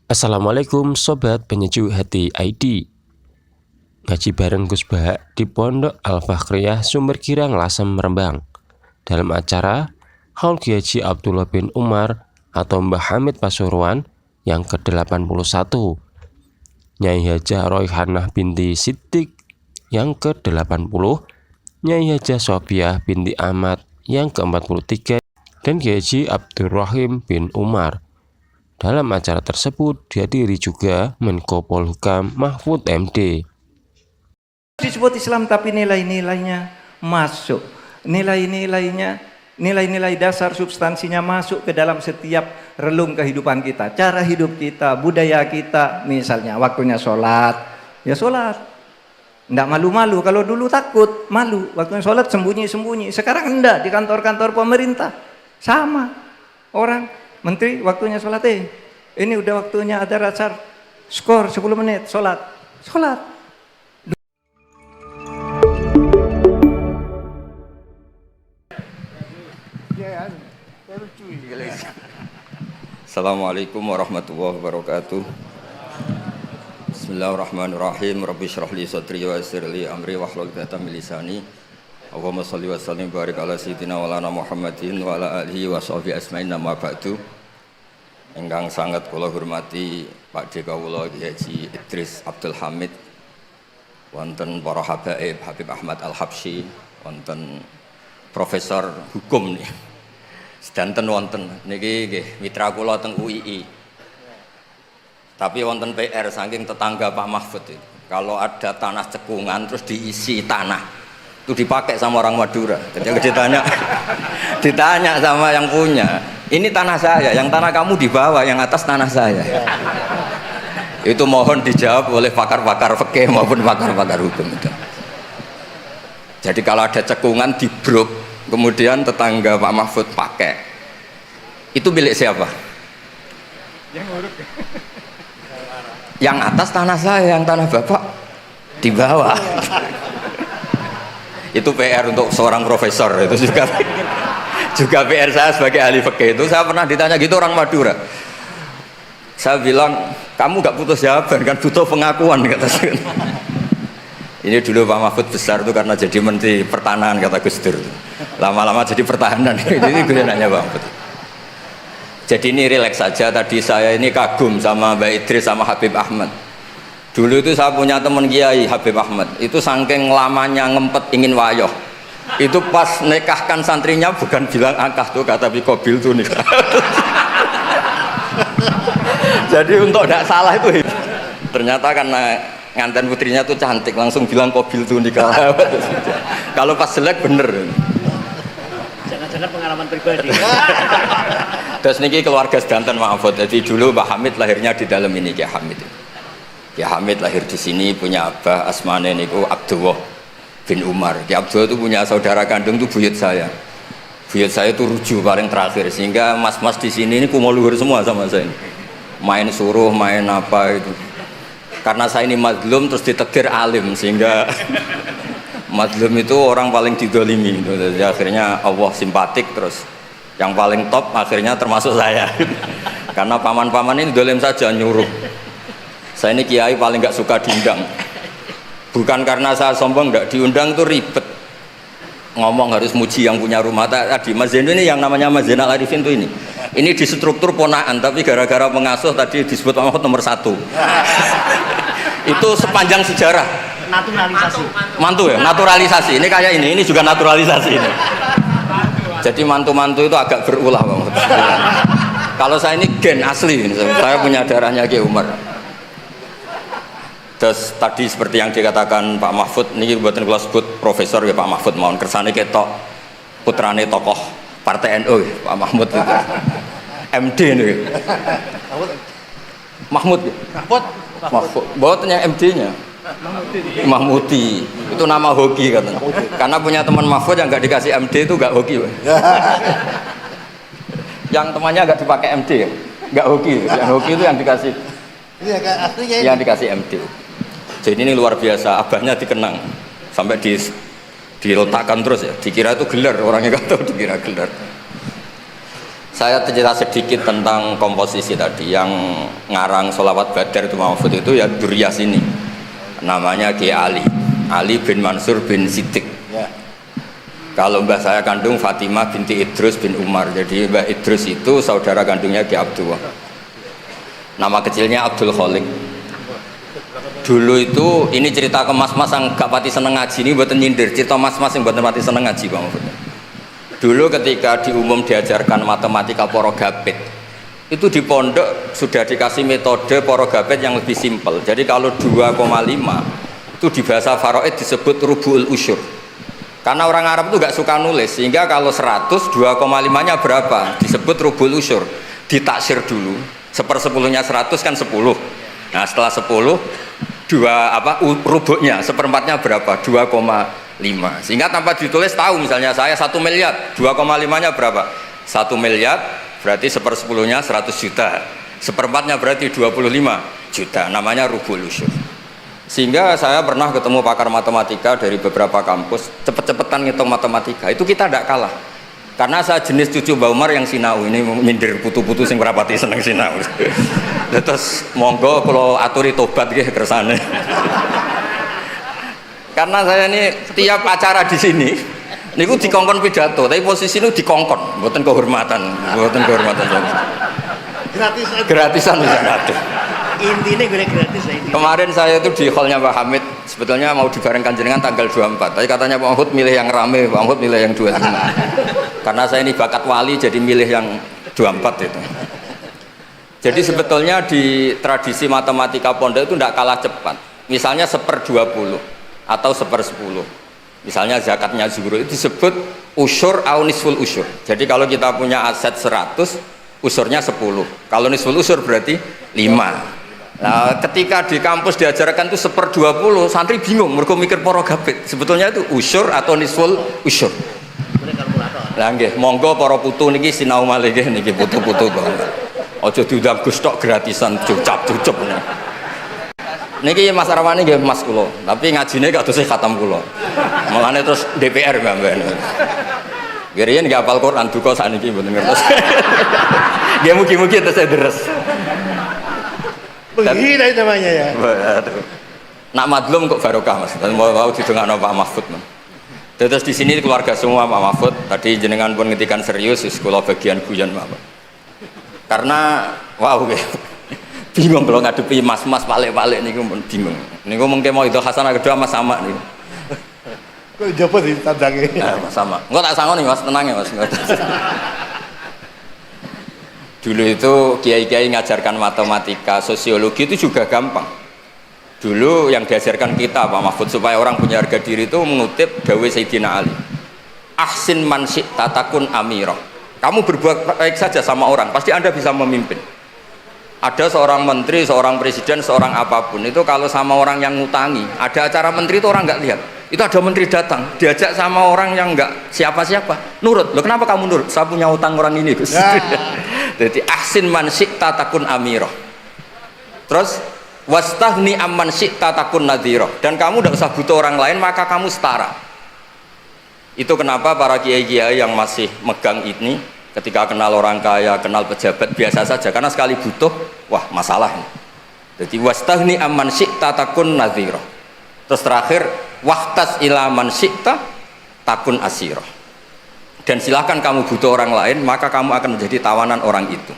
Assalamualaikum Sobat Penyejuk Hati ID. Ngaji bareng Gus Bahak di Pondok Al-Fakhriyah Sumber Girang Lasem Rembang. Dalam acara Haul Haji Abdullah bin Umar atau Mbah Hamid Pasuruan yang ke-81, Nyai Hajah Royhanah binti Siddiq yang ke-80, Nyai Hajah Sofiah binti Ahmad yang ke-43, dan Haji Abdurrahim bin Umar. Dalam acara tersebut dihadiri juga Menko Polhukam Mahfud MD. Disebut Islam tapi nilai-nilainya masuk. Nilai-nilai dasar substansinya masuk ke dalam setiap relung kehidupan kita. Cara hidup kita, budaya kita. Misalnya waktunya sholat, ya sholat. Nggak malu-malu. Kalau dulu takut, malu. Waktunya sholat sembunyi-sembunyi. Sekarang enggak, di kantor-kantor pemerintah. Sama. Orang menteri waktunya sholat, ini udah waktunya ada asar, skor 10 menit, sholat. Assalamualaikum warahmatullahi wabarakatuh. Bismillahirrahmanirrahim. Rabbi shrah li sadri wa yassir li amri wahlul 'uqdatam min lisani. Allahumma shalli wa sallim barik ala sayyidina wa lana Muhammadin wa ala alihi wa sahbihi asma'in amma ba'du. Ingkang sangat kula hormati Pak D kawula Haji Idris Abdul Hamid, wonten para habaib Habib Ahmad Al-Habsyi, wonten Profesor Hukum nih. Sedanten wonten niki nggih mitra kula teng UII. Tapi wonten PR saking tetangga Pak Mahfud itu. Kalau ada tanah cekungan terus diisi tanah, itu dipakai sama orang Madura. Ketika ditanya sama yang punya, ini tanah saya, yang tanah kamu di bawah, yang atas tanah saya. Itu mohon dijawab oleh pakar-pakar fikih maupun pakar-pakar hukum itu. Jadi kalau ada cekungan dibruk, kemudian tetangga Pak Mahfud pakai, itu milik siapa? Yang atas tanah saya, yang tanah bapak di bawah. Itu PR untuk seorang profesor, itu juga PR saya sebagai ahli fikih. Itu saya pernah ditanya gitu orang Madura, saya bilang kamu gak butuh jawaban kan, butuh pengakuan kata saya. Ini dulu Pak Mahfud besar itu karena jadi menteri pertahanan kata Gus Dur, lama-lama jadi pertahanan. Ini gue nanya Pak Mahfud. Jadi ini rileks saja. Tadi saya ini kagum sama Mbak Idris sama Habib Ahmad. Dulu itu saya punya teman kiai Habib Ahmad, itu saking lamanya ngempet ingin wayoh, itu pas nikahkan santrinya bukan bilang angkah tuh kata Bikobil tuh nikah. Jadi untuk tidak salah itu ternyata karena nganten putrinya tuh cantik langsung bilang Kobil tuh nikah. Kalau pas jelek bener. Jangan-jangan pengalaman pribadi. Terus niki keluarga sedanten Mahfud. Jadi dulu Pak Hamid lahirnya di dalam ini Kiai Hamid. Kiai Hamid lahir di sini, punya abah asmane niku Abdullah bin Umar. Kiai Abdullah itu punya saudara kandung itu buyut saya. Buyut saya itu ruju paling terakhir, sehingga mas-mas di sini ini kumo luhur semua sama saya. Main suruh, main apa itu. Karena saya ini madlum terus ditegur alim, sehingga madlum itu orang paling didolimi. Jadi akhirnya Allah simpatik, terus yang paling top akhirnya termasuk saya. Karena paman-paman ini dolim saja nyuruh. Saya ini kiai paling gak suka diundang. Bukan karena saya sombong, gak diundang tuh ribet. Ngomong harus muji yang punya rumah. Tadi Mas Zainul ini yang namanya Mas Zainal Arifin tuh ini. Ini di struktur ponaan, tapi gara-gara pengasuh tadi disebut Mahfud nomor 1. Itu sepanjang sejarah. Naturalisasi. Mantu ya, naturalisasi. Ini kayak ini juga naturalisasi ini. Jadi mantu-mantu itu agak berulah Bang. Kalau saya ini gen asli, saya punya darahnya Kiai Umar. Terus tadi seperti yang dikatakan Pak Mahfud, ini buatan kelas sebut profesor ya Pak Mahfud, mohon kersane ketok putrane tokoh Partai NU Pak Mahmud itu. MD nih. Mahmud. Mahfud. Buatnya MD-nya. Mahmudi. Itu nama hoki katanya. Karena punya teman Mahfud yang nggak dikasih MD itu nggak hoki. Yang temannya nggak dipakai MD, nggak hoki. Yang hoki itu yang dikasih. Yang dikasih MD. Jadi ini luar biasa, abahnya dikenang sampai diletakkan terus ya, dikira itu gelar, orangnya nggak tahu dikira gelar. Saya cerita sedikit tentang komposisi tadi. Yang ngarang sholawat Badar itu Mahfud itu ya Duriyah sini. Namanya Ki Ali bin Mansur bin Siddiq. Ya. Kalau mbah saya kandung Fatimah binti Idrus bin Umar. Jadi Mbah Idrus itu saudara kandungnya Ki Abdullah. Nama kecilnya Abdul Khalik. Dulu itu ini cerita ke mas-mas yang gak pati seneng ngaji, ini buatan nyindir. Cerita mas-mas yang buatan pati seneng ngaji Bang Mahfud. Dulu ketika di umum diajarkan matematika porogapit, itu di pondok sudah dikasih metode porogapit yang lebih simpel. Jadi kalau 2,5 itu di bahasa Faraid disebut rubu'ul usyur. Karena orang Arab itu gak suka nulis, sehingga kalau 100 2,5 nya berapa? Disebut rubu'ul usyur. Ditaksir dulu. 1/10-nya 100 kan 10. Nah setelah 10 rubuknya seperempatnya berapa? 2,5. Sehingga tanpa ditulis tahu, misalnya saya 1 miliar, 2,5-nya berapa? 1 miliar berarti 1/10-nya 100 juta, seperempatnya berarti 25 juta, namanya rubul usyur. Sehingga saya pernah ketemu pakar matematika dari beberapa kampus, cepet-cepetan ngitung matematika, itu kita tidak kalah. Karena saya jenis cucu Mbak Umar yang sinau, ini mindir putu-putu sing berapati seneng sinau. Terus monggo kalau aturi tobat nggih kersane. Karena saya ini tiap acara di sini niku dikongkon pidato, tapi posisi itu dikongkon, mboten kehormatan. Gratisan bisa ada. Intinya gue gratis lah ini. Kemarin saya itu di hallnya Pak Hamid, sebetulnya mau dibarengkan jenengan tanggal 24, tapi katanya Pak Mahfud milih yang rame, Pak Mahfud milih yang 25. Karena saya ini bakat wali, jadi milih yang 24 itu. Jadi sebetulnya di tradisi matematika pondok itu tidak kalah cepat. Misalnya 1/20 atau 1/10. Misalnya zakatnya zuhur itu disebut usyur au nisful usyur. Jadi kalau kita punya aset 100, usurnya 10. Kalau nisful usyur berarti 5. Nah, ketika di kampus diajarkan itu 1/20, santri bingung, mereka mikir porogapit. Sebetulnya itu usyur atau nisful usyur. Lah nggih, monggo para putu niki sinau malih nggih niki putu-putu kok. Aja diundang Gus tok gratisan cucap-cucup. Niki Mas Arwani nggih Mas kula, tapi ngajine kados khatam kula. Mulane terus DPR mbak-mbak. Nggih riyen nggih hafal Quran duka sakniki mboten ngertos. Nggih mugi-mugi terus deres. Penghina itu namanya ya. Waduh. Nak madlum kok barokah Mas. Dan mau didongakno Pak Mahfud. Terus di sini keluarga semua Pak Mahfud. Tadi jenengan pun ngetikan serius, sekolah bagian guyon Pak. Karena wow bingung kalau ngadepi mas-mas palik-palik niku bingung. Niku mungkin mau itu hasanah kedua Mas sama nih. Kok jawab di tandangnya? Mas sama. Enggak tak sanggup nih Mas, tenang ya Mas. Dulu itu kiai-kiai ngajarkan matematika, sosiologi itu juga gampang. Dulu yang diajarkan kita Pak Mahfud supaya orang punya harga diri itu mengutip dawuh Sayyidina Ali. Ahsin man syi'ta takun amirah. Kamu berbuat baik saja sama orang, pasti Anda bisa memimpin. Ada seorang menteri, seorang presiden, seorang apapun itu kalau sama orang yang ngutangi, ada acara menteri itu orang nggak lihat. Itu ada menteri datang, diajak sama orang yang nggak siapa-siapa, nurut. Loh kenapa kamu nurut? Saya punya utang orang ini Gus. Ya. Jadi ahsin man syi'ta takun amirah. Terus wastahni amman syi'ta takun nadhirah. Dan kamu tidak usah butuh orang lain, maka kamu setara. Itu kenapa para kiai-kiai yang masih megang ini ketika kenal orang kaya, kenal pejabat biasa saja, karena sekali butuh, wah masalah ini. Jadi wastahni amman syi'ta takun nadhirah. Terus terakhir wahtas ila man syi'ta takun asirah. Dan silahkan kamu butuh orang lain, maka kamu akan menjadi tawanan orang itu.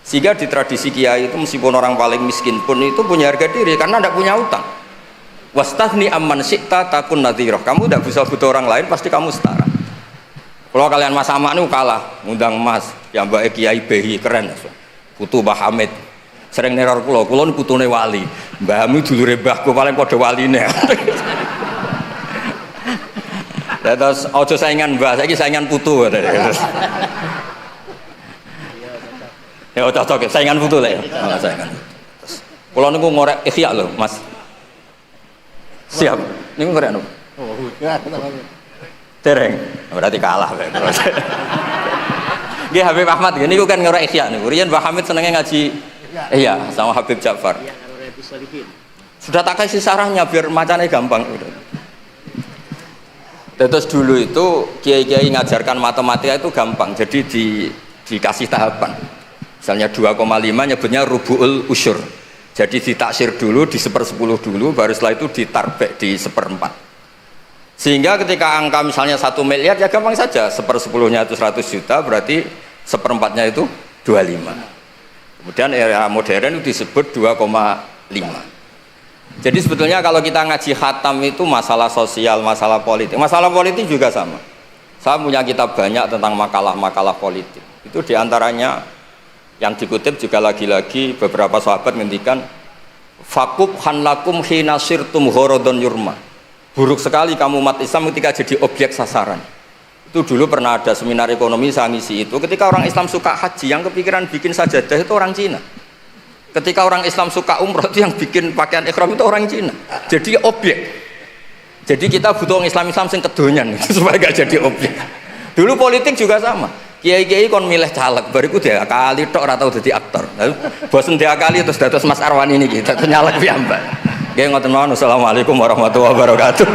Sehingga di tradisi kiai itu meskipun orang paling miskin pun itu punya harga diri karena tidak punya utang. Wastahni amman syi'ta takun nadhirah. Kamu tidak bisa butuh orang lain, pasti kamu setara. Kalau kalian Mas Sama ini kalah, ngundang Mas, yang mbak Kiai Behi keren, putu Mbah Hamid, sering neror kulo ini putune wali, Mbah Hamid dulure mbahku paling pada waline. Terus ojo saingan Mbah, saiki saingan putu. Ya cocok, saingan putu lah ya. Saingan. Kulo niku ngorek ikhya lho, Mas. Siap. Niku ngorek anu. Oh, ya, Dereng, berarti kalah. Nggih Habib Ahmad niku kan ngorek ikhya niku. Riyen Mbah Hamid senenge ngaji iya sama Habib Ja'far. Sudah tak kasih sarahnya biar macane gampang. Terus dulu itu kiai-kiai ngajarkan matematika itu gampang. Jadi di dikasih tahapan. Misalnya 2,5 nyebutnya rubu'ul usyur. Jadi ditaksir dulu, di 1/10 dulu, baru setelah itu ditarbek di 1/4. Sehingga ketika angka misalnya 1 miliar ya gampang saja, 1/10-nya itu 100 juta, berarti 1/4-nya itu 25. Kemudian era modern itu disebut 2,5. Jadi sebetulnya kalau kita ngaji khatam itu masalah sosial, masalah politik. Masalah politik juga sama. Saya punya kitab banyak tentang makalah-makalah politik. Itu diantaranya yang dikutip juga lagi-lagi beberapa sahabat ngendikan fakub hanlakum hina sirtum horodon yurma. Buruk sekali kamu umat Islam ketika jadi objek sasaran. Itu dulu pernah ada seminar ekonomi saya ngisi itu. Ketika orang Islam suka haji, yang kepikiran bikin sajadah itu orang Cina. Ketika orang Islam suka umroh itu yang bikin pakaian ihram itu orang Cina. Jadi objek. Jadi kita butuh orang Islam sing kedonyan supaya gak jadi objek. Dulu politik juga sama. Kiai-kiai kon milih caleg, bariku dia kali tok ora tau dadi aktor. Bosen dia kali terus dados Mas Arwan ini kita nyalek piyambak. Nggih ngoten mawon. Assalamualaikum warahmatullahi wabarakatuh.